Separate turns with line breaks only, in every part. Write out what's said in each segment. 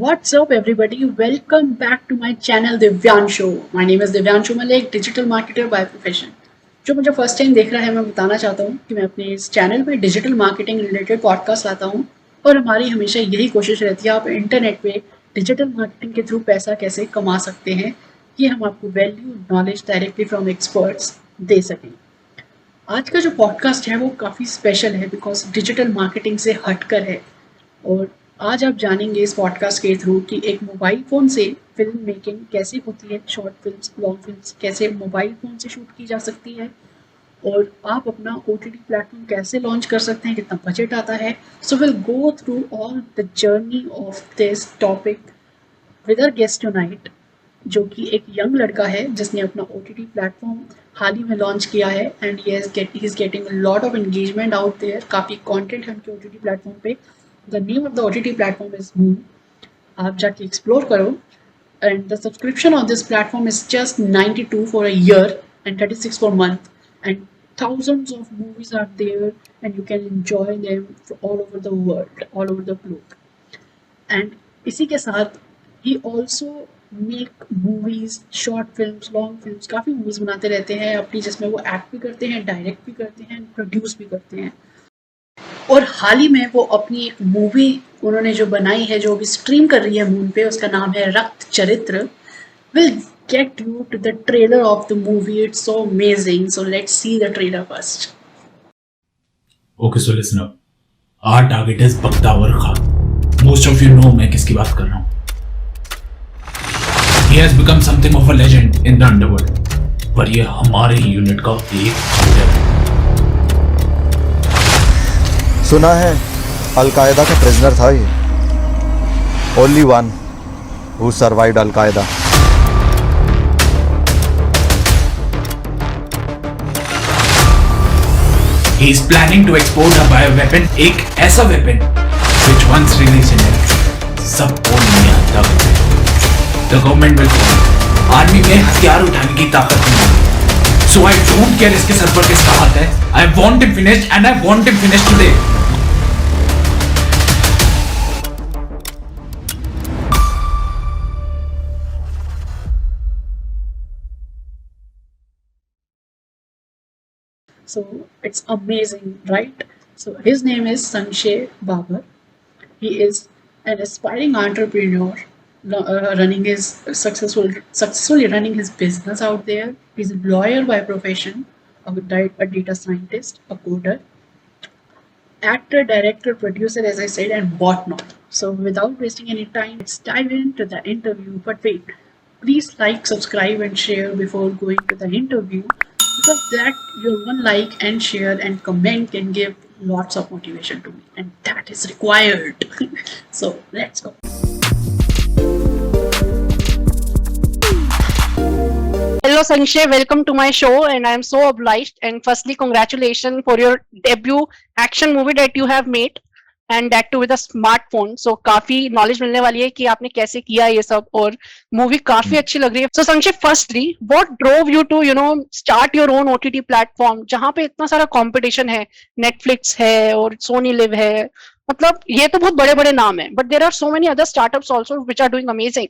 What's up, everybody? Welcome back to my channel Divyanshow. My name is Divyanshow, मैं एक digital marketer by profession. जो मुझे first time देख रहा है, मैं बताना चाहता हूँ कि मैं अपने इस चैनल में डिजिटल मार्केटिंग रिलेटेड पॉडकास्ट लाता हूँ और हमारी हमेशा यही कोशिश रहती है आप इंटरनेट पे डिजिटल मार्केटिंग के थ्रू पैसा कैसे कमा सकते हैं, ये हम आपको value knowledge directly from experts दे सकें। आज का जो पॉडकास्ट है वो काफ़ी स्पेशल है बिकॉज डिजिटल मार्केटिंग से हटकर है। और आज आप जानेंगे इस पॉडकास्ट के थ्रू कि एक मोबाइल फ़ोन से फ़िल्म मेकिंग कैसे होती है, शॉर्ट फिल्म्स, लॉन्ग फिल्म्स कैसे मोबाइल फ़ोन से शूट की जा सकती है और आप अपना OTT प्लेटफॉर्म कैसे लॉन्च कर सकते हैं, कितना बजट आता है। So will go through all the journey of this topic with our guest tonight, जो कि एक यंग लड़का है जिसने अपना OTT प्लेटफॉर्म हाल ही में लॉन्च किया है and he is getting a lot of engagement out there. काफ़ी कंटेंट है उनके OTT प्लेटफॉर्म पे। The name of the OTT platform is Moon. आप जाके एक्सप्लोर करो and the subscription of this platform is just 92 for a year and 36 for month and thousands of movies are there and you can enjoy them all over the world, all over the globe. And इसी के साथ he also make movies, short films, long films, काफ़ी movies बनाते रहते हैं अपनी, जिसमें वो एक्ट भी करते हैं, डायरेक्ट भी करते हैं, प्रोड्यूस भी करते हैं। और हाल ही में वो अपनी एक मूवी उन्होंने जो बनाई है, जो अभी स्ट्रीम कर रही है मून पे, उसका नाम है Rakht Charitra. Will get you to the trailer of the movie, it's so amazing, so let's see the trailer first.
Okay, so listen up. Our target is Bakhtavar Khan. Most of you know मैं किसकी बात कर रहा हूँ. He has become something of a legend in the underworld. पर ये हमारे ही unit का एक लीडर है.
सुना है अल-कायदा का प्रिजनर था ये. Only one who survived al Qaeda.
He is planning to export a bioweapon, एक ऐसा weapon which once released in Iraq सबको नियत कर देगा. The government will fall. Army में हथियार उठाने की ताकत नहीं है. So I don't care इसके सर पर किसका हाथ है. I want him finished and I want him finished today.
So it's amazing, right? So his name is Sankshay Babber. He is an aspiring entrepreneur, successfully running his business out there. He's a lawyer by profession, a data scientist, a coder, actor, director, producer, as I said, and whatnot. So without wasting any time, let's dive into the interview. But wait, please like, subscribe, and share before going to the interview, because that your one like and share and comment can give lots of motivation to me, and that is required. So let's go. Hello Sankshay, welcome to my show and I am so obliged, and firstly congratulations for your debut action movie that you have made and that too with a smartphone. So काफी knowledge मिलने वाली है कि आपने कैसे किया ये सब, और मूवी काफी अच्छी लग रही है. So संक्षेप, firstly what drove you to start your own OTT platform जहाँ पे इतना सारा कंपटीशन है, नेटफ्लिक्स है और सोनी लिव है, मतलब ये तो बहुत बड़े बड़े नाम है, but there are so many other startups also which are doing amazing.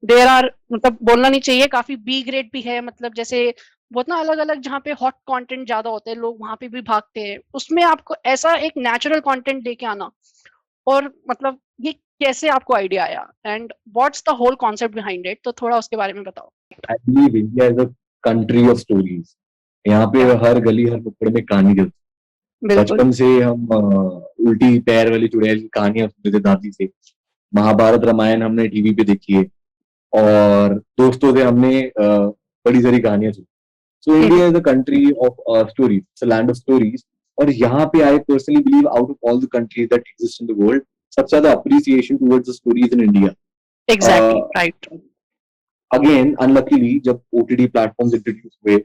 There are, मतलब बोलना नहीं चाहिए, काफी बी ग्रेड भी है, मतलब जैसे बहुत ना अलग अलग जहाँ पे हॉट कंटेंट ज्यादा होते हैं, लोग वहां पे भी भागते हैं. उसमें आपको ऐसा एक नेचुरल कंटेंट लेके आना, और मतलब ये कैसे आपको आइडिया आया and what's the whole concept behind it, तो थोड़ा उसके बारे में बताओ.
I believe India is a country of stories. यहाँ पे हर गली हर नुक्कड़ में कहानी चलती है.
बिल्कुल.
बचपन से हम उल्टी पैर वाली चुड़ैल की कहानियां सुनते थे दादी से. महाभारत रामायण हमने टीवी पे देखी है और दोस्तों से हमने बड़ी सारी कहानियां सुनी. So India is a country of stories, it's a land of stories. और यहाँ पे I personally believe out of all the countries that exist in the world, सबसे ज्यादा appreciation towards the stories in India.
Exactly right.
Again unluckily जब OTT platforms introduce हुए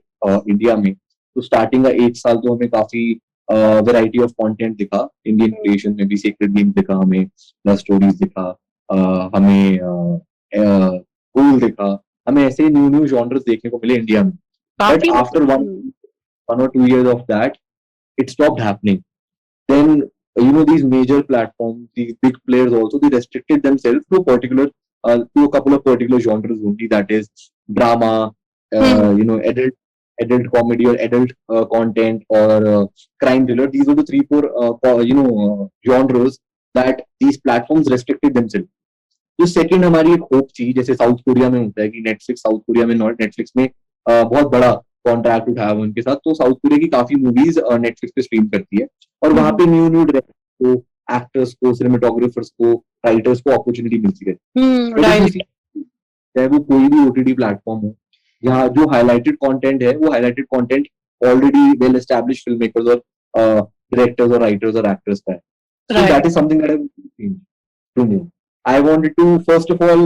India में, तो starting का 1 साल तो हमें काफी वैरायटी ऑफ कंटेंट दिखा. इंडियन क्रिएशन में भी सेक्रेड गेम दिखा हमें, लव स्टोरीज दिखा, हमें गोल दिखा, हमें ऐसे न्यू न्यू जॉनर्स देखने को मिले इंडिया में. But after 1 or 2 years of that, it stopped happening. Then these major platforms, these big players also, they restricted themselves to a particular, to a couple of particular genres only. That is drama,
Hmm.
adult comedy or adult content, or crime thriller. These are the three, four, genres that these platforms restricted themselves. जो second हमारी एक hope थी, जैसे south Korea में होता है कि Netflix, south Korea में नेटफ्लिक्स में बहुत बड़ा कॉन्ट्रैक्ट उठाया हुआ उनके साथ, तो साउथ कोरिया की काफी मूवीज नेटफ्लिक्स पे स्ट्रीम करती है, और वहां
Hmm.
पे न्यू न्यू डायरेक्टर्स को, एक्टर्स को, सिनेमेटोग्राफर्स को, राइटर्स को अपॉर्चुनिटी मिलती रहती
Hmm.
है। But if you
Right.
सी, चाहे वो कोई भी ओटीटी प्लेटफॉर्म हो, यहाँ जो हाईलाइटेड कंटेंट है, वो highlighted content already well established film makers और डायरेक्टर्स और राइटर्स और एक्टर्स का है. So
Right.
that is something that I want to change to me. I wanted to, first of all,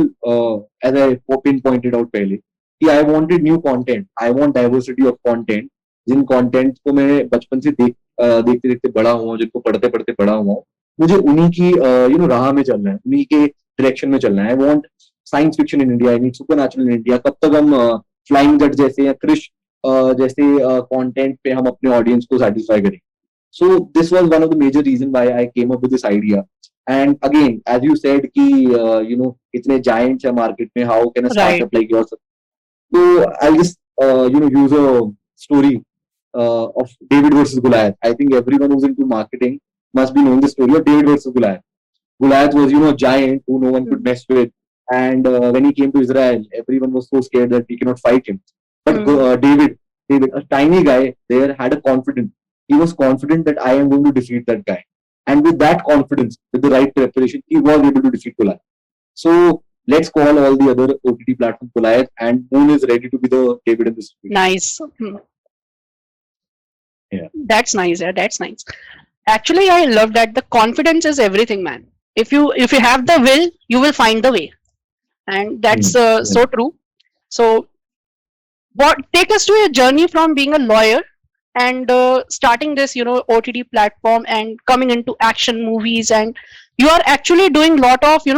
as I pinpointed out पहले, कि I wanted new content. I want diversity of content. Jin content को मैं बचपन से देखते देखते बड़ा हुआ हूँ, जिनको पढ़ते पढ़ते बड़ा हुआ हूँ, मुझे उन्हीं की राह में चलना है, उन्हीं के डायरेक्शन में चलना है. I want science fiction in India. I need supernatural in India. कब तक हम फ्लाइंग जट जैसे या क्रिश जैसे कंटेंट पे हम अपने ऑडियंस को सेटिस्फाई करें. So this was one of the major reasons why I came up with this idea. And again, as you said, कि इतने giants है market में, how can a
Right.
startup like yours? So I'll just use a story of David versus Goliath. I think everyone who's into marketing must be knowing the story of David versus Goliath. Goliath was a giant who no one could
Hmm.
mess with, and when he came to Israel, everyone was so scared that he cannot fight him. But
Hmm.
David, a tiny guy there, had a confidence. He was confident that I am going to defeat that guy. And with that confidence, with the right preparation, he was able to defeat Goliath. So let's call all the other OTT platforms Goliath, and Moon is ready to be the David in this situation.
Nice. Hmm.
Yeah.
That's nice. Yeah, that's nice. Actually, I love that. The confidence is everything, man. If you have the will, you will find the way, and that's
Yeah.
so true. So, what take us to a journey from being a lawyer and starting this, OTT platform and coming into action movies, and you are actually doing lot of,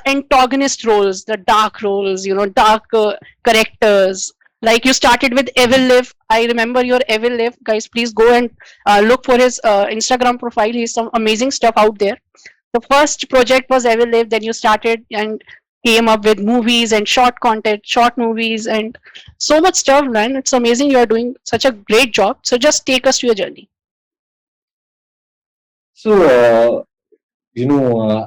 antagonist roles, the dark roles, dark characters. Like you started with Evil Live. I remember your Evil Live. Guys, please go and look for his Instagram profile. He's some amazing stuff out there. The first project was Evil Live. Then you started and came up with movies and short content, short movies, and so much stuff, man. It's amazing. You are doing such a great job. So just take us to your journey.
So,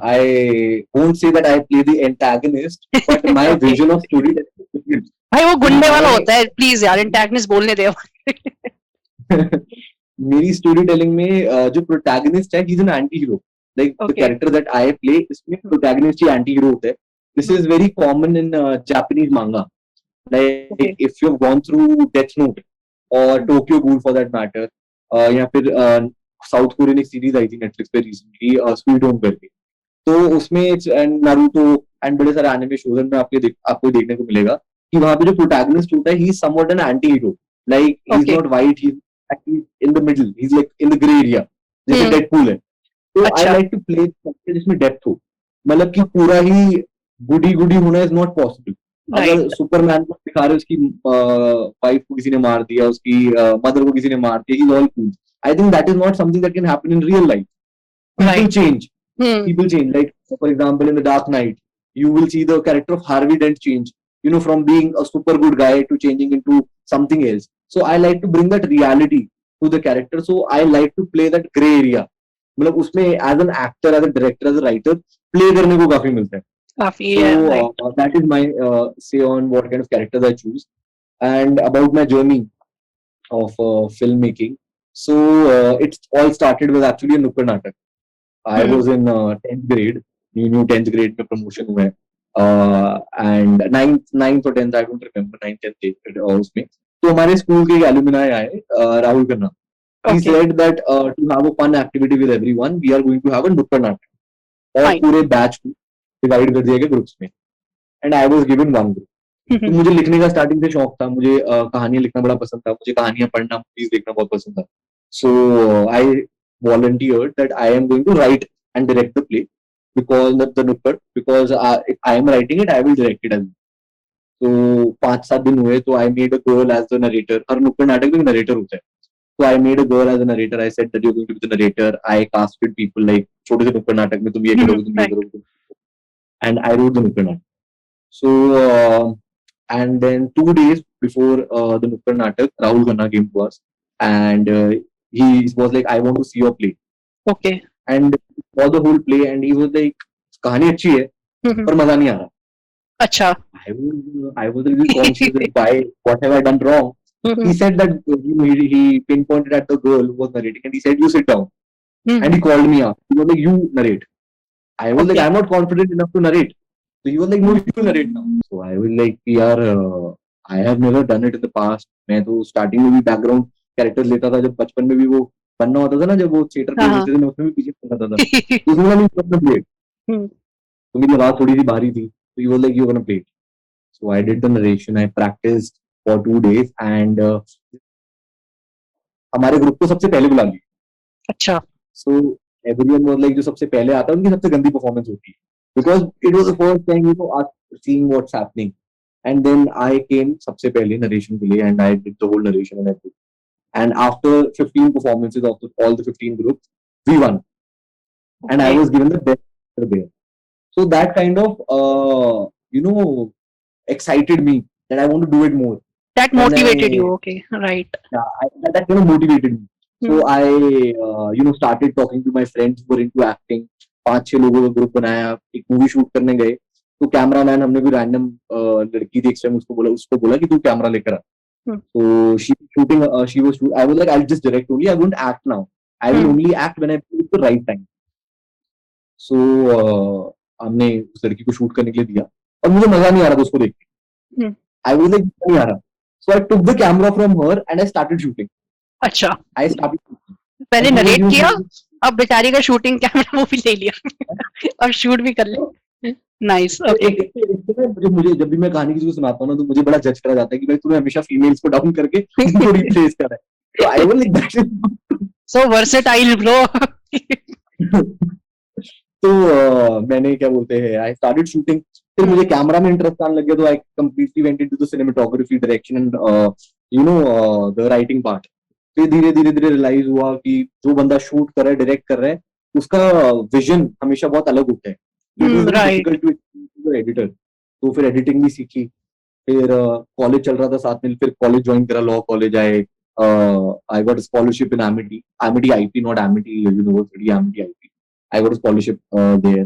I won't say that I play the antagonist, but my
Okay.
vision of storytelling is different.
भाई वो गुंडे वाला
My
होता है, please यार antagonist बोलने दे.
मेरी story telling में जो प्रोटैगनिस्ट है, he is an anti hero. Like the
Okay.
Character that I play, इसमें प्रोटैगनिस्ट ही एंटी हीरो होता है. This is very common in Japanese manga. Like
Okay.
If you have gone through Death Note और Tokyo Ghoul for that matter, या फिर south Korean एक series आई थी नेटफ्लिक्स पे रिसेंटली, स्वीट होम करके. तो उसमें एंड नारुतो एंड बड़े सारे एनिमे शोज में आपको देखने को मिलेगा कि वहां पे जो प्रोटैगनिस्ट होता है, he is somewhat N anti hero. Like he is
Okay.
Not white, he is in the middle, he is like in the grey area, जैसे
Hmm.
डेडपूल है. तो आई
अच्छा.
लाइक टू प्ले जिसमें डेप्थ हो. मतलब कि पूरा ही गुडी गुडी होना इज नॉट पॉसिबल.
Right.
अगर सुपरमैन को दिखा रहे उसकी वाइफ को किसी ने मार दिया, उसकी मदर को किसी ने मार दिया, he is all cool. I think that is not something that can happen in real life. People
Right.
change.
Hmm.
People change. Like, for example, in The Dark Knight, you will see the character of Harvey Dent change, from being a super good guy to changing into something else. So I like to bring that reality to the character. So I like to play that gray area. मतलब उसमें as an actor, as a director, as a writer, play करने को काफी मिलता है.
काफी.
So
Yeah. Right.
that is my say on what kind of characters I choose, and about my journey of filmmaking. So it all started with actually a nukkad natak. I
Hmm.
was in 10th grade, new 10th grade में promotion हुआ है, and ninth or 10th, I don't remember, 9th 10th grade, उसमें तो हमारे school के alumni आए, Rahul Khanna. He
Okay.
said that to have a fun activity with everyone, we are going to have a nukkad natak, और
Fine.
पूरे batch को divide कर दिया गया ग्रुप्स में, and I was given one group. तो मुझे लिखने का स्टार्टिंग से शौक था, मुझे कहानियां लिखना बड़ा पसंद था, मुझे कहानियां पढ़ना, मूवीज देखना बहुत पसंद था. सो आई volunteered that I am going to write and direct the play, because the nukkad, because if I am writing it, I will direct it as well. तो 5-7 दिन हुए, तो I made a girl as the narrator. हर नुक्कड़ नाटक में narrator होता है. So I made a girl as a narrator. I said that you're going to be the narrator. I casted people like छोटे से नुक्कड़ नाटक में तुम ये करोगे, तुम ये
Right.
करोगे, and I wrote the नुक्कड़ नाटक. So and then 2 days before the नुक्कड़ नाटक, Rahul Khanna came to us, and he was like, I want to see your play.
Okay.
And for the whole play, and he was like, कहानी अच्छी है पर मजा नहीं आ रहा.
अच्छा.
I was a little conscious that why, what have I done wrong? He said that he pinpointed at the girl who was narrating, and he said, you sit down. And he called me up. He was like, you narrate. I was like,
Okay.
I'm not confident enough to narrate. So he was like, no, you narrate now. So I was like, यार I have never done it in the past. मैं तो starting में भी background characters लेता था, जब बचपन में भी वो बनना होता था ना, जब वो थिएटर पे
हाँ.
देते थे, मैं उसमें भी पीछे बनता था. तो उसमें मैंने play. तो मेरी आवाज थोड़ी सी भारी थी. So he was like, you're gonna play it. So I did the narration. I practiced for 2 days, and हमारे ग्रुप को सबसे पहले बुला लिया.
अच्छा.
So everyone was like, जो सबसे पहले आता है उनकी सबसे गंदी परफॉर्मेंस होती है, because it was the first time, you know, us seeing what's happening. And then I came सबसे पहले narration के लिए, and I did the whole narration and everything. And after 15 performances of all the 15 groups, we won. And I
Okay.
was given the best actor there. So that kind of you know, excited me that I want to do it more.
That
And
motivated you. Okay. Right.
that kind of motivated me. So I you know, started talking to my friends who were into acting. 5-6 लोगों का group बनाया, एक movie shoot करने गए. तो cameraman हमने भी random लड़की थी, एक्स्ट्रा, उसको बोला कि तू कैमरा लेकर आ. So she shooting she was shoot, I was like, I'll just direct only, I won't act now. I will only act when I feel the right time. So हमने उस लड़की को शूट करने के लिए दिया, और मुझे मजा नहीं आ रहा था उसको देख के. I was like, नहीं आ रहा. So I took the camera from her and I started shooting.
अच्छा.
I started shooting.
पहले
And she was
narrate
using-
किया, अब बेचारी का शूटिंग कैमरा वो भी ले लिया. अब शूट भी कर ले. नाइस. ओके.
मुझे जब भी मैं कहानी किसी को सुनाता हूँ ना, तो मुझे बड़ा जज करा जाता है कि भाई तूने हमेशा फीमेल्स को डाउन करके इनको रिप्लेस करा है. तो आई was like that.
So versatile bro.
तो मैंने क्या बोलते हैं, आई स्टार्टेड शूटिंग. फिर मुझे कैमरा में इंटरेस्ट आने लग गया, तो I completely went into the cinematography, direction and you know the writing part. फिर धीरे धीरे धीरे रियलाइज हुआ कि जो बंदा शूट कर रहा है, डायरेक्ट कर रहा है, उसका विजन हमेशा बहुत अलग होता है.
राइट.
एडिटर. तो फिर एडिटिंग भी सीखी. फिर कॉलेज चल रहा था साथ में, फिर कॉलेज ज्वाइन करा, लॉ कॉलेज आए. I got scholarship in Amity IP, not Amity university, Amity IP. I got a scholarship there.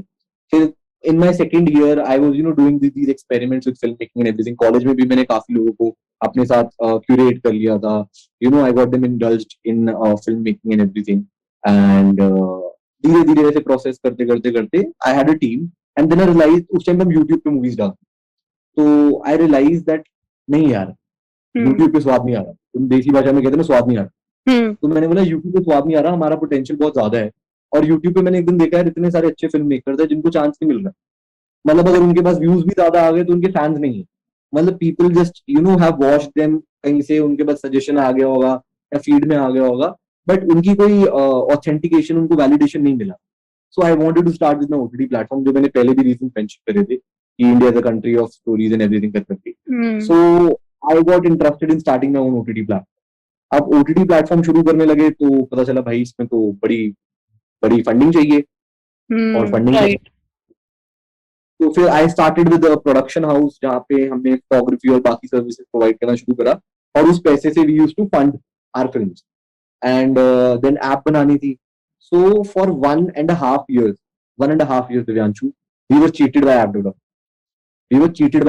फिर in my second year, I was, you know, doing these experiments with filmmaking and everything. College में भी मैंने काफी लोगों को अपने साथ curate कर लिया था. You know, I got them indulged in filmmaking and everything. And धीरे धीरे ऐसे process करते करते करते I had a team. And then I realized उस टाइम हम YouTube पे movies डालते. तो I realized that नहीं यार, YouTube पे स्वाद नहीं आ रहा. तुम देसी भाषा में कहते हैं ना, स्वाद नहीं आ रहा. तो मैंने बोला YouTube पे स्वाद नहीं आ रहा, हमारा पोटेंशियल बहुत ज्यादा है. और YouTube पे मैंने एक दिन देखा है, इतने सारे अच्छे फिल्म मेकर्स हैं जिनको चांस नहीं मिल रहा. मतलब अगर उनके पास व्यूज भी ज्यादा आ गए तो उनके फैंस नहीं है. मतलब people just, you know, have watched them, कहीं से उनके पास सजेशन आ गया होगा या फीड में आ गया होगा, बट उनकी कोई ऑथेंटिकेशन, उनको वैलिडेशन नहीं मिला. So I wanted to start with my OTT platform, जो मैंने पहले भी रीजन मेंशन करे थे कि India is a country of stories and everything करके. So I got interested in starting my own OTT platform. अब ओटीटी प्लेटफॉर्म शुरू करने लगे तो पता चला भाई इसमें तो बड़ी फंडिंग चाहिए. और फंडिंग तो फिर I started with production house, जहाँ पे हमने फोटोग्राफी और बाकी सर्विसेज प्रोवाइड करना शुरू करा, और उस पैसे से we used to fund our films. And then app बनानी थी. So for 1.5 years Divyanshu, we were cheated by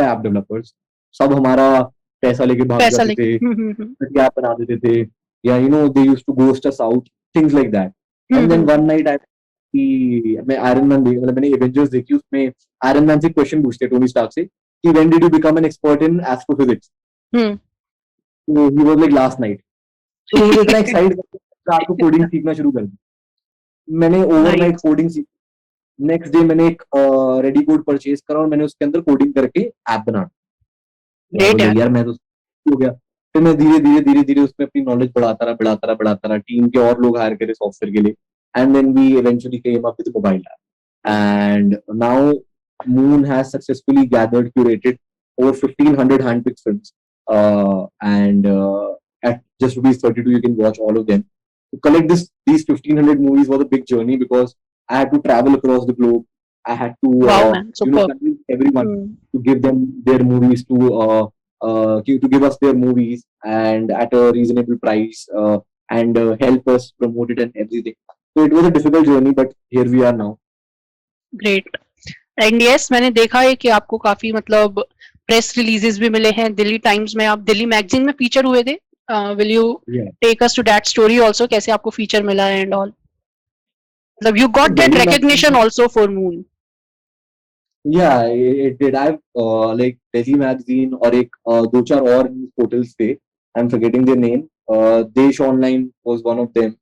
app developers. सब हमारा पैसा लेके भाग जाते थे, ऐप बना देते थे, या you know they used to ghost us out, things like that. And then one night मैं आयरन मैन मतलब मैंने एवेंजर्स देखी, उसमें आयरन मैन से क्वेश्चन पूछते टोनी स्टार्क से कि when did you become an expert in astrophysics. तो he was like last night. तो मुझे इतना एक्साइट रात को कोडिंग सीखना शुरू कर दी. मैंने ओवरनाइट कोडिंग सीखी. नेक्स्ट डे मैंने एक रेडी कोड परचेज करा और मैंने उसके अंदर कोडिंग करके ऐप बना. यार मैं तो हो गया. फिर मैं धीरे धीरे उसमें अपनी नॉलेज बढ़ाता रहा. टीम के और लोग हायर करे सॉफ्टवेयर के लिए. And then we eventually came up with a mobile app. And now Moon has successfully curated over 1,500 handpicked films. And at just rupees 32, you can watch all of them. To collect these 1,500 movies was a big journey because I had to travel across the globe. I had to,
Wow, man, superb.
convince everyone
Hmm.
to give them their movies to give us their movies and at a reasonable price, and help us promote it and everything. So it was a difficult journey, but here we are now.
Great. And yes, मैंने देखा है कि आपको काफी मतलब press releases भी मिले हैं. दिल्ली टाइम्स में आप दिल्ली मैगजीन में फीचर हुए थे. Will you
Yeah.
Take us to that story also, कैसे आपको फीचर मिला है एंड ऑल, मतलब you
So
got that
Delhi
recognition
Magazine,
also for Moon.
yeah, it did. I've like Delhi Magazine और एक दो चार और news portals थे. I'm forgetting their name. Desh Online was one of them.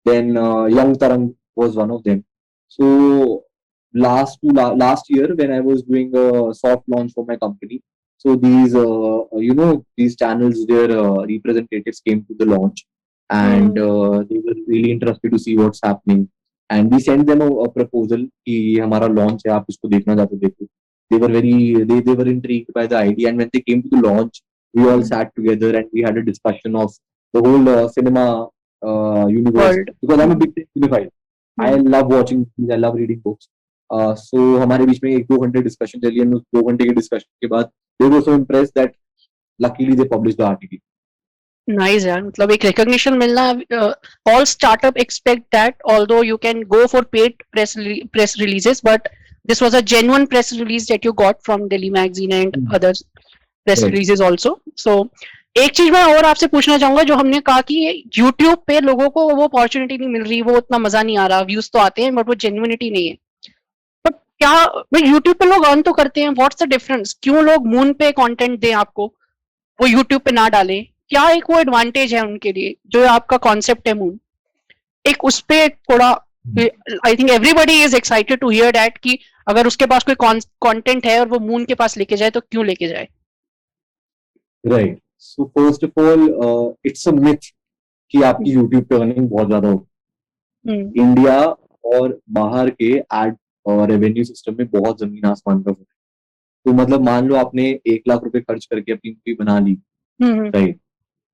Then Young Tarang was one of them. So last year when I was doing a soft launch for my company, so these these channels, their representatives came to the launch, and they were really interested to see what's happening. And we sent them a proposal कि हमारा launch है, आप इसको देखना चाहते हो देखो. They were intrigued by the idea, and when they came to the launch, we all sat together and we had a discussion of the whole cinema universe,
world.
because I'm a big cinephile. I love watching movies, I love reading books. So हमारे बीच में एक दो घंटे discussion चली, and उस दो घंटे के डिस्कशन के बाद they were so impressed that luckily they published the article.
Nice यार, मतलब एक रिकॉग्निशन मिलना. All startup expect that, although you can go for paid press releases, but this was a genuine press release that you got from Delhi magazine and other press
Right.
Releases also. So एक चीज मैं और आपसे पूछना चाहूंगा, जो हमने कहा कि यूट्यूब पे लोगों को वो अपॉर्चुनिटी नहीं मिल रही, वो उतना मजा नहीं आ रहा, व्यूज तो आते हैं बट वो जेन्युइनिटी नहीं है. बट क्या यूट्यूब पे लोग अर्न तो करते हैं, व्हाट्स द डिफरेंस? क्यों लोग मून पे कंटेंट दें आपको, वो यूट्यूब पे ना डालें? क्या एक वो एडवांटेज है उनके लिए, जो आपका कॉन्सेप्ट है मून, एक उस पे थोड़ा, I think everybody is excited to hear that कि अगर उसके पास कोई कंटेंट है और वो मून के पास लेके जाए तो क्यों लेके जाए?
Right. So first of all, it's a myth कि आपकी YouTube पे अर्निंग बहुत ज्यादा होगी. इंडिया और बाहर के एड और रेवेन्यू सिस्टम में बहुत जमीन आसमान का फर्क है. तो मतलब मान लो आपने 1 लाख रुपए खर्च करके अपनी मूवी बना ली, राइट,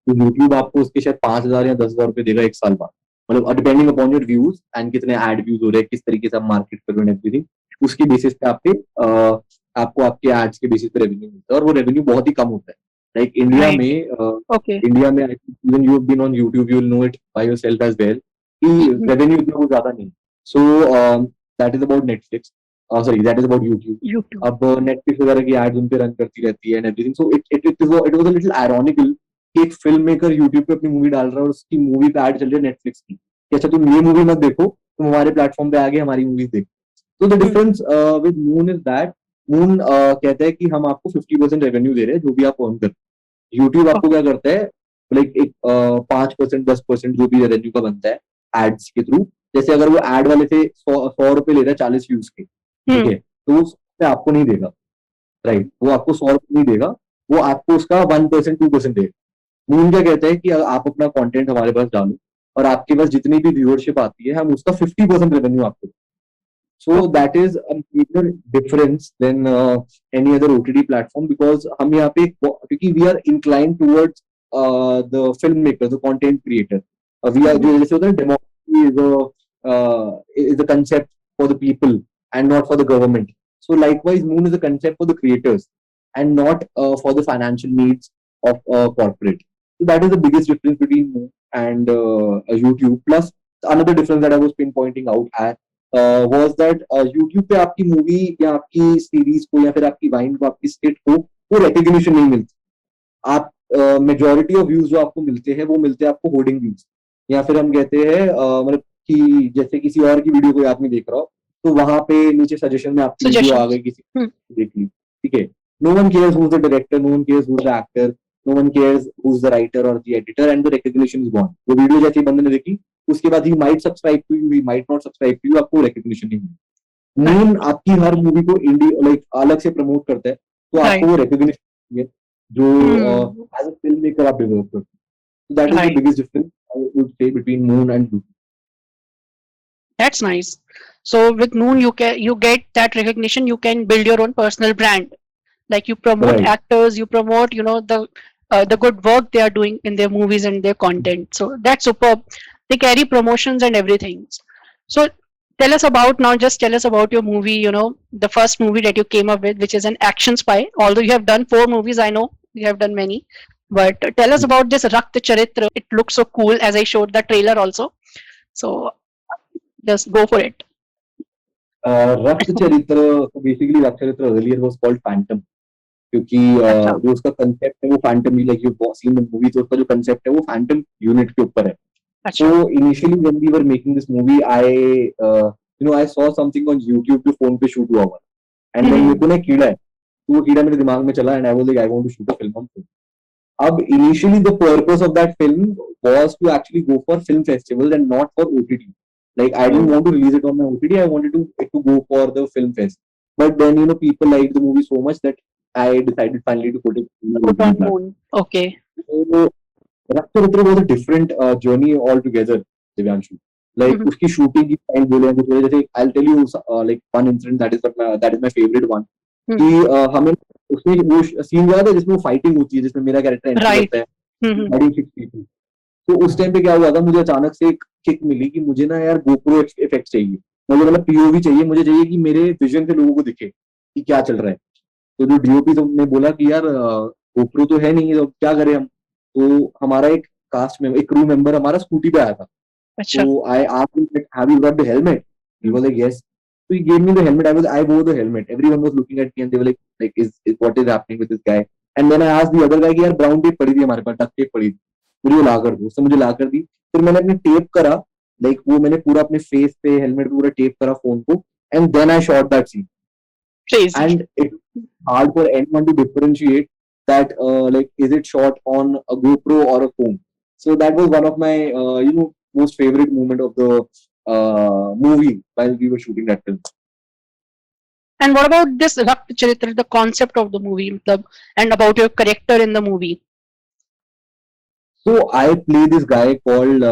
तो यूट्यूब आपको उसके शायद 5,000 या 10,000 रुपए देगा एक साल बाद. मतलब depending upon your views and कितने एड व्यूज हो रहे हैं, किस तरीके से आप मार्केट कर रहे हो एवरीथिंग, उसकी बेसिस पे आपको आपके एड्स के बेसिस पे रेवेन्यू मिलता है, और वो रेवेन्यू बहुत ही कम होता है. Like India
Right.
में
ओके.
इंडिया में even you have been on YouTube, you will know it by yourself as well कि रेवेन्यू इतना वो ज्यादा नहीं. So that is about Netflix, sorry that is about YouTube.
YouTube.
अब Netflix वगैरह की एड्स उन पे रन करती रहती है and everything. So it was a little ironical कि एक फिल्म मेकर यूट्यूब पे अपनी मूवी डाल रहा है और उसकी मूवी पे एड चल रही है नेटफ्लिक्स की कि अच्छा तुम ये मूवी मत देखो, तुम हमारे प्लेटफॉर्म पे आगे हमारी मूवीज देखो. तो the difference with moon is that moon कहता है कि हम आपको 50% रेवेन्यू दे रहे हैं जो भी आप अर्न करते हैं. यूट्यूब आपको क्या करता है, लाइक एक 5% 10% जो भी रेवेन्यू का बनता है एड्स के थ्रू. जैसे अगर वो एड वाले से 100 रुपए ले रहा है 40 व्यूज के, ठीक है, तो वो आपको नहीं देगा, राइट, वो आपको 100 रुपए नहीं देगा, वो आपको उसका 1% 2% देगा. मून क्या कहता है कि आप अपना कंटेंट हमारे पास डालो और आपके पास जितनी भी व्यूअरशिप आती है हम उसका 50% रेवेन्यू आपको. So that is a major difference then any other OTT platform, because हम यहाँ पे क्योंकि we are incline towards the film maker, the content creator. We are जो जैसे होता है democracy is the concept for the people and not for the government. So likewise, Moon is a concept for the creators and not for the financial needs of corporate. So that is the biggest difference between Moon and YouTube. Plus, another difference that I was pinpointing out at was that YouTube पे आपकी movie या आपकी series को या फिर आपकी wine को, आपकी स्किट को वो recognition नहीं मिलती. आप मेजोरिटी ऑफ व्यूज जो आपको मिलते हैं वो मिलते हैं आपको होर्डिंग व्यूज, या फिर हम कहते हैं मतलब कि जैसे किसी और की वीडियो कोई आदमी देख रहा हो तो वहां पे नीचे सजेशन में आपकी वीडियो आ गई, किसी देख ली, ठीक है. No one cares who is the director, no one cares who is the actor, no one cares who is the writer और the editor, and the recognition is gone. वो वीडियो जैसे बंदे ने देखी उसके बाद he might subscribe to you, he might not subscribe to you, आपको recognition नहीं मिली. मून आपकी हर मूवी को इंडिया लाइक अलग से प्रमोट करता है, तो आपको वो रिकॉग्निशन है जो एज अ फिल्म मेकर आप डेवलप करते हैं. So that is the biggest difference I would say between Moon and Blue.
That's nice. So with Moon, you get that recognition. You can build your own personal brand. Like you promote
Right.
actors, you promote the the good work they are doing in their movies and their content. So that's superb. They carry promotions and everything. So tell us about, now just tell us about your movie, the first movie that you came up with, which is an action spy. Although you have done 4 movies, I know you have done many, but tell us about this Raktacharitra. It looks so cool, as I showed the trailer also. So just go for it.
रक्तचरित्र, तो basically रक्तचरित्र earlier was called Phantom, क्योंकि
अच्छा
जो उसका concept है वो Phantom, like you seen the movie, तो उसका जो कंसेप्ट है वो फैंटम यूनिट के ऊपर है. So
अच्छा
initially when we were making this movie, I saw something on YouTube जो फोन पे शूट हुआ हुआ, and then मेरे को ना कीड़ा है, तो वो कीड़ा मेरे दिमाग में चला, and I was like, I want to shoot a film on film. अब initially the purpose of that film was to actually go for film festivals and not for OTT. Like I didn't want to release it on my OTT. I wanted it to go for the film fest. But then people liked the movie so much that I decided finally to put it on the
put
OTT
on
platform.
moon. Okay.
So Raktacharitra was a different journey altogether, Divyanshu. Like उसकी shooting की time बोले हैं तो जैसे I'll tell you like one incident that is my favorite one. कि हमें उसमें वो सीन याद है जिसमें वो फाइटिंग होती है, जिसमें मेरा कैरेक्टर एंट्री
Right.
करता है fighting 6 people. तो उस टाइम पे क्या हुआ था, मुझे अचानक से एक किक मिली कि मुझे ना यार गोप्रो इफेक्ट चाहिए, मुझे मतलब पीओवी चाहिए, मुझे चाहिए कि मेरे विजन से लोगों को दिखे कि क्या चल रहा है. तो जो डीओपी ने बोला कि यार गोप्रो तो है नहीं, तो क्या करें हम. तो हमारा एक कास्ट में एक क्रू मेंबर हमारा स्कूटी पे आया था.
अच्छा
So I asked him, like, have you got the helmet? He was like, yes. So he gave me the helmet. I wore the helmet. Everyone was looking at me and they were like, what is happening with this guy? And then I asked the other guy कि यार brown tape पड़ी थी हमारे पास, duct tape पड़ी थी, मुझे वो ला कर दो. उसने मुझे ला कर दी. फिर मैंने अपने टेप करा, like वो मैंने पूरा अपने फेस पे हेलमेट पे पूरा टेप करा फोन को, and then I shot that scene.
crazy.
And it's hard for anyone to differentiate that like is it shot on a GoPro or a phone. So that was one of my most favorite moment of the movie while we were shooting that film.
And what about this Raktacharitra, the concept of the movie, and about your character in the movie?
So I play this guy called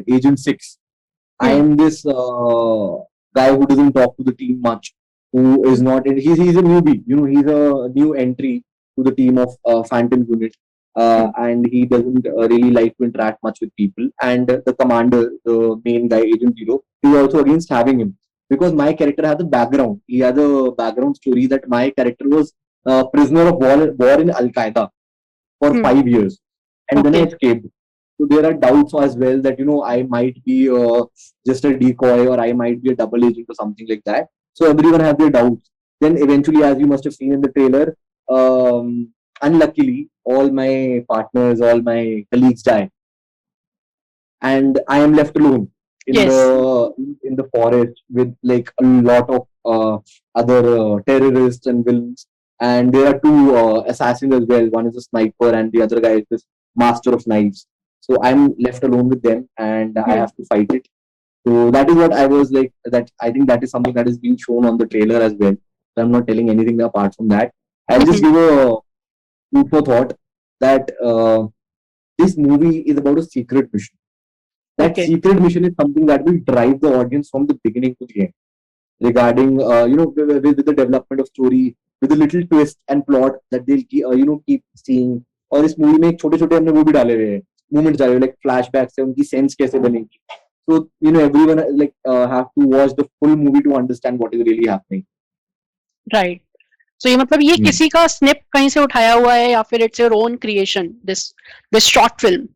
Agent 6. I am this guy who doesn't talk to the team much, who is not, he's a newbie, he's a new entry to the team of Phantom unit. And he doesn't really like to interact much with people. And the commander, the main guy, Agent Zero, is also against having him, because my character has a background. He has a background story that my character was prisoner of war in Al Qaeda for 5 years, and then I escaped. So there are doubts as well that I might be just a decoy, or I might be a double agent or something like that. So everyone has their doubts. Then eventually, as you must have seen in the trailer, unluckily, all my partners, all my colleagues die, and I am left alone in
Yes.
the forest with like a lot of other terrorists and villains. And there are two assassins as well. One is a sniper, and the other guy is this master of knives. So I'm left alone with them, and I have to fight it. So that is what I was like. That I think that is something that is being shown on the trailer as well. So I'm not telling anything apart from that. I'll just give a food for thought that this movie is about a secret mission. That
Okay.
secret mission is something that will drive the audience from the beginning to the end, regarding with the development of story, with a little twist and plot that they'll keep seeing. और इस movie में एक छोटे छोटे हमने वो भी डाले हुए हैं, मूवमेंट्स डाले हुए, लाइक फ्लैशबैक से उनकी सेंस कैसे बनेगी. So everyone like have to watch the full movie to understand what is really happening.
Right. So ये मतलब ये किसी का snip कहीं से उठाया हुआ है, या फिर it's your own creation, this short film?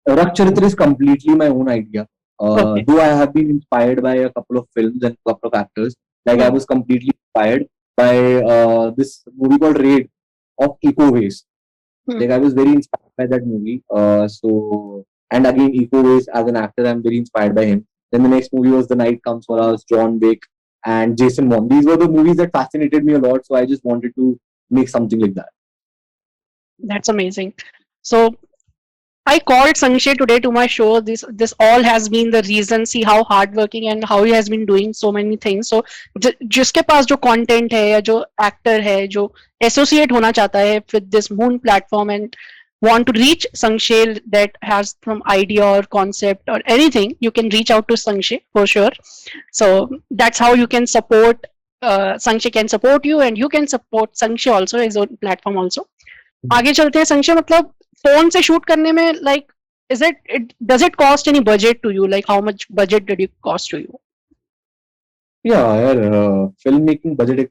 Raktacharitra is completely my own idea.
Okay.
Though I have been inspired by a couple of films and a couple of actors, like I was completely inspired by this movie called Raid of Eco Waste. Like I was very inspired by that movie. And again, Eco Waste as an actor, I'm very inspired by him. Then the next movie was The Night Comes for Us, John Wick, and Jason Bourne. These were the movies that fascinated me a lot. So I just wanted to make something like that.
That's amazing. So I called Sankshay today to my show. This all has been the reason. See how hardworking and how he has been doing so many things. So जिसके पास जो content है या जो actor है जो associate होना चाहता है with this Moon platform and want to reach Sankshay, that has some idea or concept or anything, you can reach out to Sankshay for sure. So that's how you can support. Sankshay can support you, and you can support Sankshay also, his own platform also. आगे चलते हैं संक्षय, मतलब phone से shoot करने में like does it cost any budget to you, like how much budget did it cost to you?
या यार, film making budget एक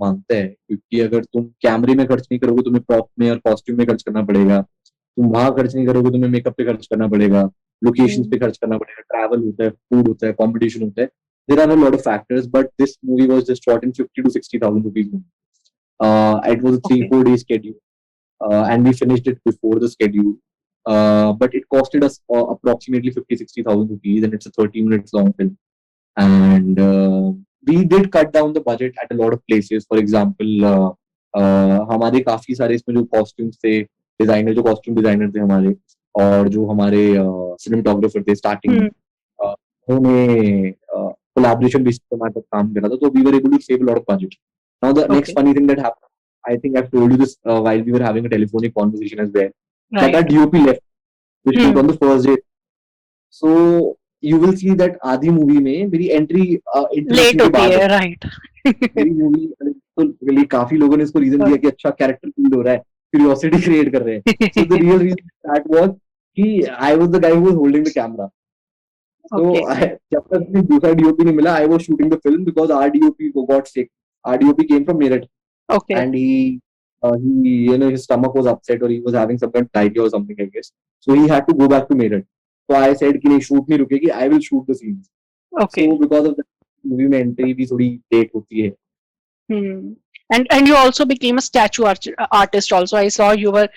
मांगता है, क्योंकि अगर तुम कैमरे में खर्च नहीं करोगे, तुम्हें प्रॉप में और कॉस्ट्यूम में खर्च करना पड़ेगा। तुम वहां खर्च नहीं करोगे, तुम्हें मेकअप पे खर्च करना पड़ेगा, लोकेशंस पे खर्च करना पड़ेगा, ट्रैवल होता है, फूड होता है, कॉम्पिटिशन होता है। There are a lot of factors, but this movie was just shot in 50 to 60,000 rupees. It was a
Okay.
3-4 day schedule, and we finished it before the schedule. But it costed us approximately 50-60,000 rupees, and it's a 30 minutes long film. And we did cut down the budget at a lot of places. For example, हमारे काफी सारे इसमें जो costumes थे, designer जो costume designer थे हमारे, और जो हमारे सिनेमेटोग्राफर थे स्टार्टिंग में, उन्होंने कोलैबोरेशन बेसिस पे हमारे साथ काम करा था, तो we were able to save a lot of budget. Now the next funny thing that happened, I think I've told you this while we were having a telephonic conversation as well, that our DOP left the shoot on the first day. So you will see that आधी movie में मेरी entry
late होती है, right?
मेरी movie तो लिए काफी लोगों ने इसको रीजन दिया कि अच्छा कैरेक्टर बिल्ड हो रहा है, क्यूरियोसिटी क्रिएट कर रहे हैं. So the real reason that was कि I was the guy who was holding the camera. So जब तक मुझे दूसरा डीओपी नहीं मिला, I was shooting the film because our DOP got sick. Our DOP came from Meerut.
Okay.
And he his stomach was upset, or he was having some kind of diarrhea or something, I guess. So he had to go back to Meerut. So I said कि नहीं, shoot नहीं रुकेगी, I will shoot the scenes.
Okay.
So because of that, movie में entry भी थोड़ी late होती है.
And you also became a statue artist also. I saw you were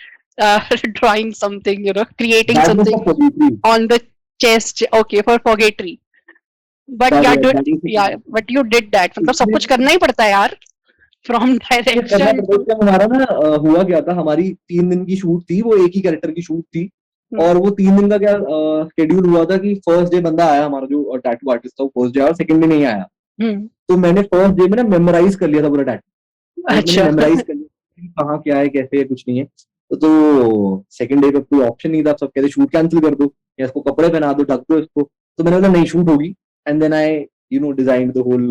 drawing something, creating
That was
something
for forgetry.
on the chest. Okay, for forgetry. But but you did that. मतलब सब कुछ करना ही पड़ता है यार. From direction to...
हमारा ना हुआ क्या था, हमारी 3 दिन की शूट थी, वो एक ही कैरेक्टर की शूट थी. और वो 3 दिन का क्या शेड्यूल हुआ था कि फर्स्ट डे बंदा आया हमारा जो टैटू आर्टिस्ट था, वो फर्स्ट डे आया, और सेकंड डे नहीं आया. तो मैंने फर्स्ट डे में ना मेमोराइज कर लिया था पूरा टैटू. अच्छा. मेमोराइज कर लिया कहाँ क्या है, कैसे है, कुछ नहीं है. तो सेकंड डे पे कोई ऑप्शन नहीं था, सब कहते शूट कैंसिल कर दो या इसको कपड़े पहना दो, ढक दो इसको. तो मैंने बोला नहीं, शूट होगी. And then I designed the whole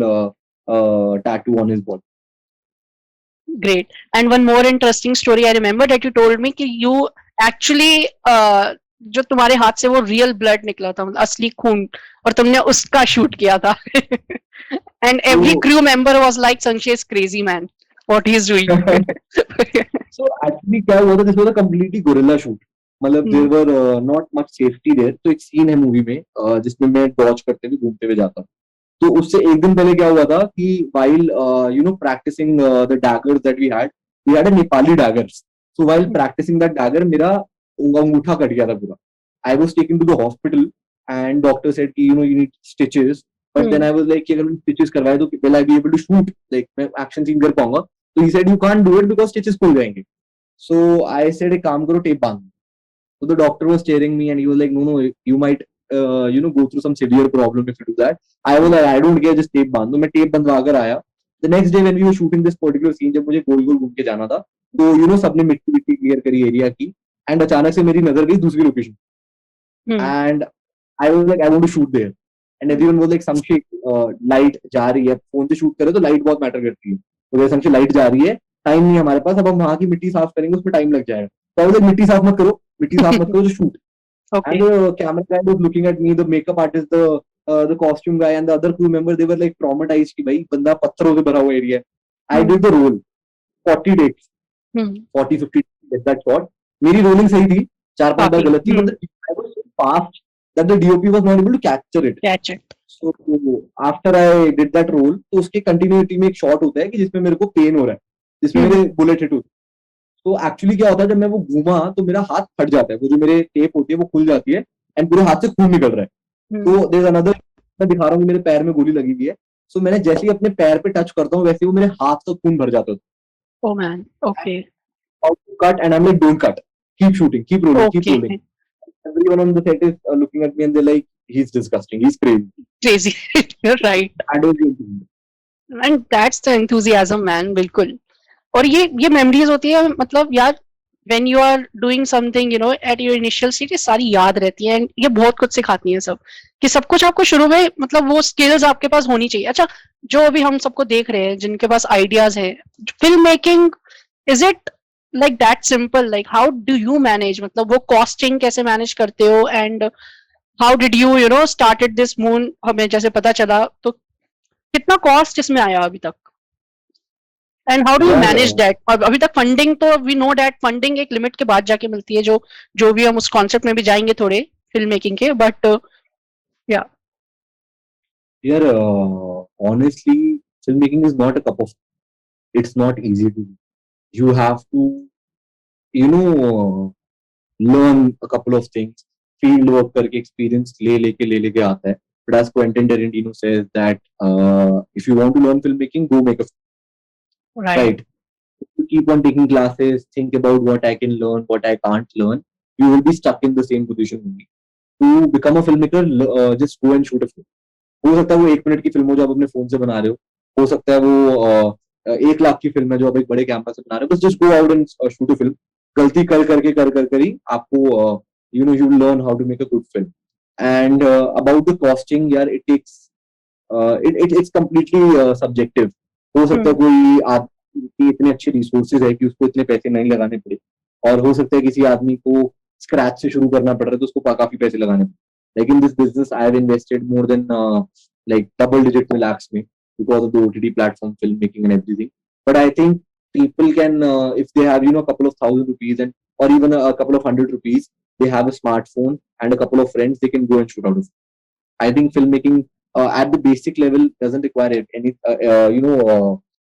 tattoo on his body.
Great. And one more interesting story I remember that you told me कि you actually जो तुम्हारे हाथ से वो real blood निकला था, मतलब असली खून, और तुमने उसका शूट किया था. And every crew member was like, Sankshay is crazy man, what he is doing.
So actually क्या हुआ था, this was a completely guerrilla shoot. मतलब there were not much safety there. तो एक सीन है मूवी में जिसमें मैं डॉज करते हुए घूमते हुए जाता हूँ. तो उससे एक दिन पहले क्या हुआ था कि while practicing the daggers that we had a Nepali daggers. So while practicing that dagger, मेरा अंगूठा कट गया था पूरा. I was taken to the hospital and doctor said कि you need stitches. But then I was like कि अगर मैं stitches करवाए तो will I be able to shoot? Like मैं action scene कर पाऊंगा? तो he said you can't do it because stitches खुल जाएंगे. So I said एक काम करो, tape बांध. So the doctor was staring me and he was like no, you might go through some severe problem if you do that. I was like I don't care, just tape बांध दो. मैं tape बंधवा कर आया. The next day when we were shooting this particular scene, जब मुझे गोल गोल घूम के जाना था, तो सबने मिट्टी क्लियर करी एरिया की, एंड अचानक से मेरी नजर गई दूसरी location. And I was like I want to shoot there, and everyone was like Sanshay light जा रही है, फोन से शूट करे तो लाइट बहुत मैटर करती है. तो संक्षे लाइट जा रही है, टाइम नहीं है हमारे पास, अब हम वहां की मिट्टी साफ करेंगे, उसमें टाइम लग जाएगा. तो आई वाज लाइक मिट्टी साफ मत करो, जो shoot. And the camera guy was looking at me, the makeup artist, the costume guy and the other crew members, they were like traumatized कि भाई बंदा पत्थरों से भरा हुआ एरिया है. I did the role 40 takes, 40-50 get that shot. मेरी rolling सही थी, 4-5 बार गलत थी, मतलब I was so fast that the DOP was not able to capture it. So after I did that role, तो उसके कंटिन्यूटी में एक शॉट होता है कि जिसमें मेरे को पेन हो रहा है, जिसमें मेरे बुलेट हिट होती है. तो एक्चुअली क्या होता है, जब मैं वो घूमा तो मेरा हाथ फट जाता है, वो जो मेरे टेप होती है वो खुल जाती है एंड पूरे हाथ से खून निकल रहा है. तो देयर अनदर, मैं दिखा रहा हूँ मेरे पैर में गोली लगी हुई है. सो मैंने जैसे ही अपने पैर पे टच करता हूँ वैसे वो मेरे हाथ तक खून भर जाता है.
Oh man, okay.
Cut and I'm like don't cut, keep shooting, keep rolling, keep rolling. Everyone on the set is looking at me and they're like he's disgusting, he's crazy.
You're right. And that's the enthusiasm man, बिल्कुल. और ये memories होती है, मतलब यार when you are doing something at your initial stage, ये सारी याद रहती है, एंड ये बहुत कुछ सिखाती है सब, कि सब कुछ आपको शुरू में, मतलब वो स्किल्स आपके पास होनी चाहिए. अच्छा, जो अभी हम सबको देख रहे हैं जिनके पास आइडियाज हैं, film making, is it like that simple, like how do you manage, मतलब वो costing कैसे manage करते हो, and how did you know started this moon, हमें जैसे पता चला तो कितना cost इसमें आया अभी तक, and how do you
यार
manage that? और अभी तक फंडिंग तो we know that फंडिंग एक लिमिट के बाद जाके मिलती है, जो जो भी हम उस कॉन्सेप्ट में भी जाएंगे थोड़े फिल्म मेकिंग के, बट या
यार honestly, filmmaking is not a cup of, it's not easy to do. You have to, you know, learn a couple of things. Field work करके experience ले लेके आता है. But as Quentin Tarantino says that if you want to learn filmmaking, go make a film,
right.
right? You keep on taking classes, think about what I can learn, what I can't learn. You will be stuck in the same position only. To become a filmmaker, just go and shoot a film. हो सकता है वो 1 minute की film हो जो आप अपने phone से बना रहे हो सकता है वो 1 लाख की फिल्म है जो आप एक बड़े कैमरा से बना रहे हो, बस just go out and shoot a film. गलती कर ही आपको you know you learn how to make a good film. And about the casting, यार it takes it's completely subjective. हो सकता है कोई आदमी की इतने अच्छे रिसोर्सेज है कि उसको इतने पैसे नहीं लगाने पड़े, और हो सकता है किसी आदमी को स्क्रैच से शुरू करना पड़ रहा है तो उसको काफी पैसे लगाने पड़े. Like in this business, I have invested more than like double digit में lakhs में because of the OTT platform, filmmaking and everything. But I think people can, if they have a couple of thousand rupees and or even a couple of hundred rupees, they have a smartphone and a couple of friends, they can go and shoot out of it. I think filmmaking at the basic level doesn't require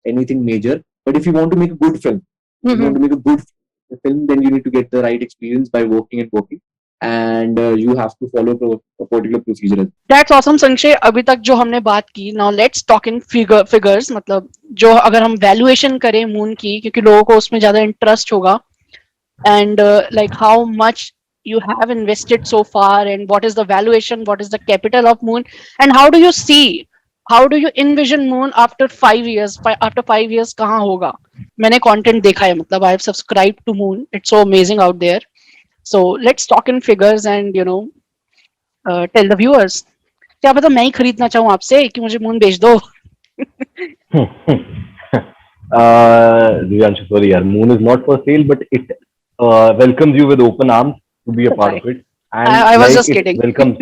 anything major. But if you want to make a good film, if you want to make a good film, then you need to get the right experience by working and working, and you have to follow a particular procedure.
That's awesome Sanshay. अभी तक जो हमने बात की, now let's talk in figures, मतलब जो अगर हम वैल्यूएशन करें मून की, क्योंकि लोगों को उसमें ज्यादा इंटरेस्ट होगा, and like how much you have invested so far, and what is the valuation, what is the capital of moon, and how do you see, how do you envision moon after 5 years? After 5 years कहाँ होगा? मैंने content देखा है, मतलब I have subscribed to moon, it's so amazing out there. So let's talk in figures and tell the viewers. क्या पता मैं ही खरीदना चाहूँ आपसे कि मुझे मून बेच दो.
Divyanshow, sorry, yaar. Moon is not for sale, but it welcomes you with open arms to be a part of it, and
I was
like
just
it
kidding.
welcomes.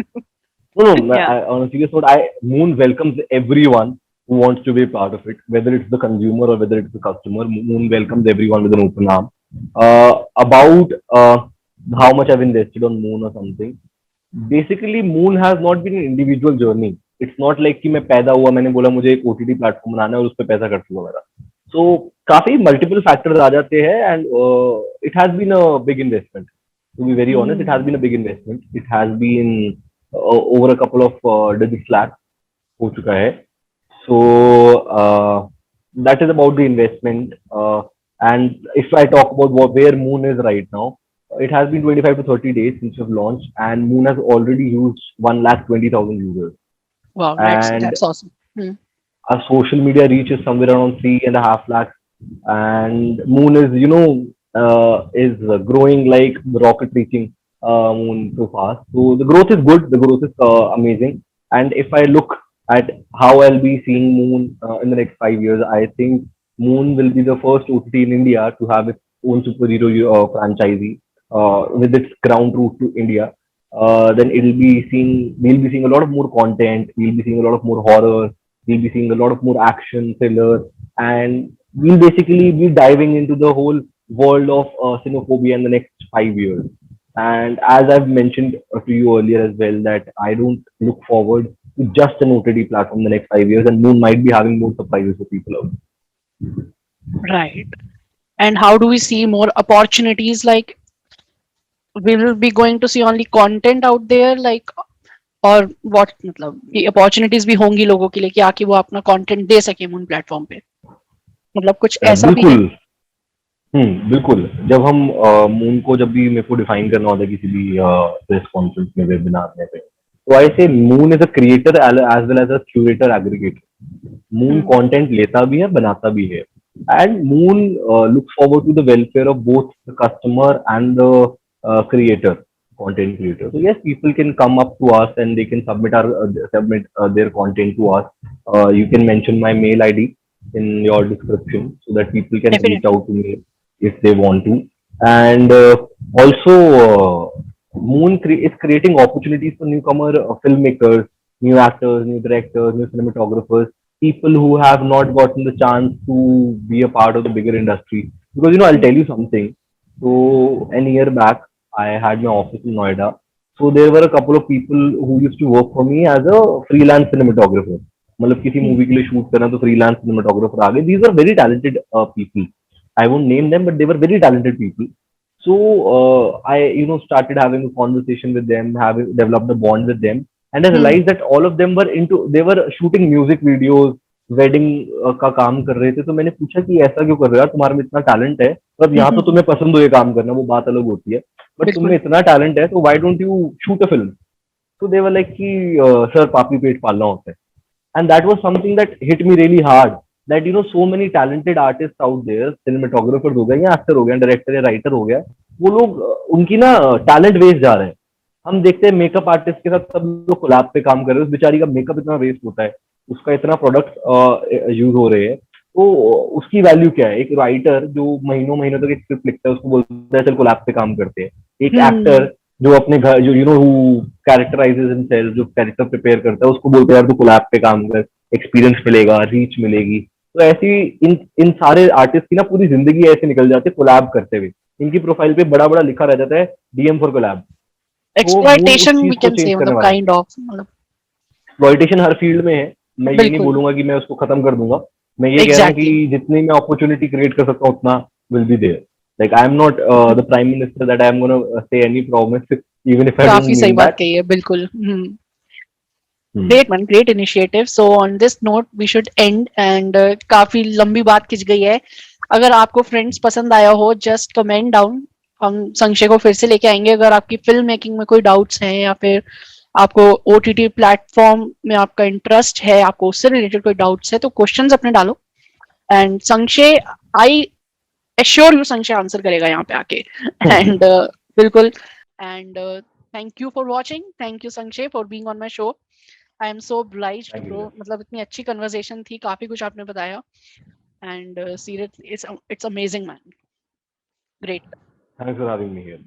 No, no.
Yeah.
On a serious note, Moon welcomes everyone who wants to be a part of it, whether it's the consumer or whether it's the customer. Moon welcomes everyone with an open arm. About how much I've invested on Moon or something. Basically, Moon has not been an individual journey. It's not like कि मैं पैदा हुआ, मैंने बोला मुझे एक OTT platform बनाना है और उस पर पैसा खर्च हुआ मेरा. So काफी multiple factors आ जाते हैं, and it has been a big investment. To be very honest, it has been a big investment. It has been over a couple of digits lakhs हो चुका है. So that is about the investment. And if I talk about where Moon is right now, it has been 25 to 30 days since we've launched, and Moon has already used 1,20,000 users.
Wow,
And
that's awesome.
our social media reach is somewhere around 3.5 lakhs. And Moon is, is growing like the rocket reaching Moon so fast. So the growth is good. The growth is amazing. And if I look at how I'll be seeing Moon in the next 5 years, I think Moon will be the first OTT in India to have its own superhero franchisee with its ground root to India. Then we'll be seeing a lot of more content. We'll be seeing a lot of more horror. We'll be seeing a lot of more action, thriller, and we'll basically be diving into the whole world of xenophobia in the next 5 years. And as I've mentioned to you earlier as well, that I don't look forward to just an OTT platform in the next 5 years, and Moon might be having more surprises for people out.
Right. And how do we see more opportunities? Like, we will be going to see only content out there, like, और what, मतलब ये opportunities भी होंगी लोगों के लिए कि आके वो अपना content दे सके मून प्लेटफॉर्म पे, मतलब कुछ ऐसा भी है?
बिल्कुल. बिल्कुल. जब हम मून को जब भी मेरे को डिफाइन करना होता है किसी भी प्रेस कॉन्फ्रेंस में, वेबिनार में पे, तो I say Moon is a creator as well as a curator aggregator. Moon content लेता भी है, बनाता भी है, and Moon looks forward to the welfare of both the customer and the creator, content creator. So yes, people can come up to us and they can submit their content to us. You can mention my mail ID in your description so that people can reach
Definitely.
out to me. if they want to. And also, is creating opportunities for newcomer filmmakers, new actors, new directors, new cinematographers, people who have not gotten the chance to be a part of the bigger industry. Because I'll tell you something. So a year back, I had my office in Noida. So there were a couple of people who used to work for me as a freelance cinematographer. मतलब किसी movie के लिए shoot करना तो freelance cinematographer आ गए. These were very talented people. I won't name them, but they were very talented people. So I started having a conversation with them, having developed a bond with them, and I
hmm,
realized that all of them were into. They were shooting music videos, wedding का काम कर रहे थे. तो मैंने पूछा कि ऐसा क्यों कर रहे हो यार, तुम्हारे में इतना टैलेंट है. अब यहाँ तो तुम्हें पसंद हो ये काम करना, वो बात अलग होती है, बट तुम में
बिल्कुल।
इतना टैलेंट है तो why don't you shoot a film. तो दे वर लाइक कि सर पापी पेट पालना होता है. And that was something that hit me really hard, that so many talented artists out there, cinematographers हो गए या एक्टर हो गया, डायरेक्टर या राइटर हो गया, वो लोग उनकी ना टैलेंट वेस्ट जा रहे हैं. हम देखते हैं मेकअप आर्टिस्ट के साथ सब लोग कोलैब पे काम कर रहे हैं, उस बेचारी का मेकअप इतना वेस्ट होता है, उसका इतना प्रोडक्ट यूज हो रहे हैं. तो उसकी वैल्यू क्या है? एक राइटर जो महीनों महीनों तक एक स्क्रिप्ट लिखता है, उसको बोलता है चल कोलैब पे काम करते हैं. एक
हम्म,
एक्टर जो अपने घर जो हु कैरेक्टराइजेज हिमसेल्फ, जो कैरेक्टर प्रिपेयर करता है, उसको बोलते हैं यार तू कोलैब पे काम कर, एक्सपीरियंस मिलेगा, रीच मिलेगी. तो ऐसी इन इन सारे आर्टिस्ट की ना पूरी जिंदगी ऐसे निकल जाती है कोलैब करते हुए. इनकी प्रोफाइल पे बड़ा बड़ा लिखा रह जाता है डीएम फॉर कोलैब. तो मून उस
एक्सप्लॉयटेशन वी
चीज को
कैन
चेंज
से,
करने
मतलब
वाला है.
काइंड ऑफ, मतलब
एक्सप्लॉयटेशन हर फील्ड में है. मैं ये नहीं
बिल्कुल,
बोलूंगा कि मैं उसको खत्म कर दूंगा. मैं ये कह रहा हूँ कि
एग्जैक्टली।
जितनी मैं अपॉर्चुनिटी क्रिएट कर सकता हूँ उतना will be there. Like I am not the prime minister that I am gonna say any promise even if I don't
काफी सही
मीन
बात
दैट.
कही है, बिल्कुल। Great man, great initiative. So on this note we should end, and काफी लंबी बात खिंच गई है। अगर आपको फ्रेंड्स पसंद आया हो, जस्ट कमेंट डाउन, हम संशय को फिर से लेके आएंगे। अगर आपकी फिल्म मेकिंग में कोई डाउट्स हैं, या फिर आपको ओटीटी प्लेटफॉर्म में आपका इंटरेस्ट है, आपको उससे रिलेटेड कोई डाउट्स है, तो क्वेश्चंस अपने डालो। And Sanshay, I assure you, Sanshay answer करेगा यहाँ पे आके। एंड बिल्कुल। And thank you for watching, thank you Sanshay for being on my show. I am so obliged
thank
bro,
you.
मतलब इतनी अच्छी कन्वर्सेशन थी, काफी कुछ आपने बताया। And seriously it's amazing man, great.
Thanks for having me here.